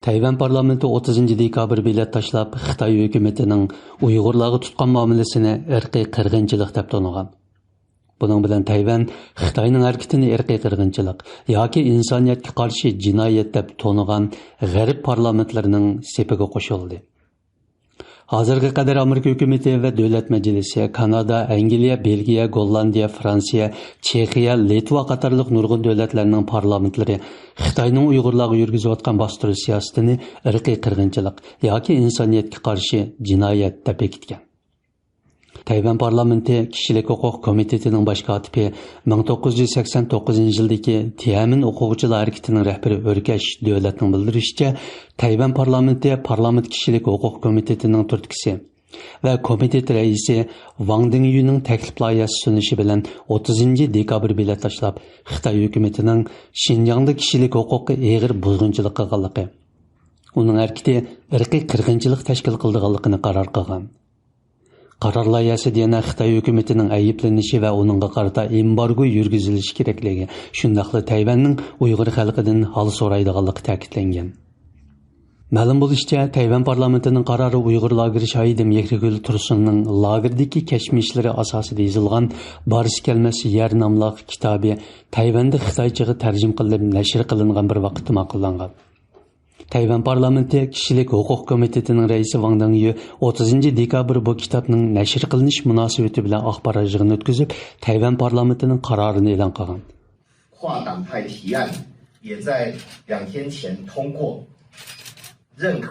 Tayvan parlamenti 30 dekabr bilet tashlab Xitoy hukumatining Uyg'urlarga tutgan muomalasini irqiy qirg'inchilik deb to'nigan. Buning bilan Tayvan Xitoyning harakatini irqiy qirg'inchilik yoki insoniyatga qarshi jinoyat deb to'nigan g'arb parlamentlarining sepiga qo'shildi. Hozirga qadar Amerika hukumati va davlat majlisi Kanada, Angliya, Belgiya, Gollandiya, Fransiya, Chexiya, Litva qatorliq nurg'un davlatlarning parlamentlari Xitoyning Uyg'urlarga yurgizayotgan bostirish siyosatini irqiy qirg'inchilik yoki insoniyatga qarshi jinoyat deb bekitgan. Tayvan parlamenti kishilik huquq komitetining bosh kotibi 1989-yildagi Tiananmen o'quvchilar harakatining rahbari O'rkash davlatning bildirishicha, Tayvan parlamenti parlament kishilik huquq komitetining turtkisi va komitet raisi Wang Dingyuning taklif loyihasi sunishi bilan 30 dekabr bilan tashlab Xitoy hukumatining Xinjiangda kishilik huquqqa eg'ir buzg'unchilik qilganligi, uning harakati irqiy qirg'inchilik tashkil qilganligini qaror qilgan. Qaror loyihasi yana Xitoy hukumatining ayblanishi va uningga qarata embargo yurgizilishi kerakligi, shundaqla Tayvanning Uyg'ur xalqidan hol so'raydiganligi ta'kidlangan. Ma'lum bo'lishicha, Tayvan parlamentining qarori Uyg'ur lageri shoidi Mehrigul Tursunning lagerdagi kashmishlari asosida yozilgan Borish kelmas yer nomli kitobi Tayvanda Xitoychaga tarjima qilinib nashr qilingan bir vaqtda ma'qullangan. Tayvan parlamenti kishilik huquq komitetining raisi Wang Dingyu 30 dekabr bu kitobning nashr qilinish munosabati bilan axborot yig'ini o'tkazib, Tayvan parlamentining qarorini e'lon qilgan. 跨党派提案也在2天前通过认可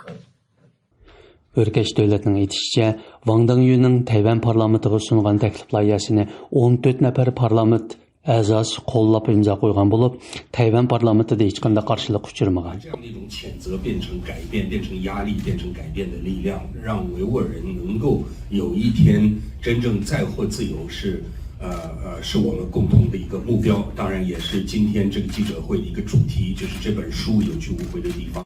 O'rkash davlatning aytishicha, Wang Dingyuning Tayvan parlamentiga sungan taklif loyihasini 14 nafar parlament a'zosi qo'llab imzo qo'ygan bo'lib, Tayvan parlamentida hech qanday qarshilik uchirmagan. 这样的一种谴责变成改变，变成压力，变成改变的力量，让维吾尔人能够有一天真正再获自由是我们共同的一个目标，当然也是今天这个记者会的一个主题，就是这本书有去无回的地方。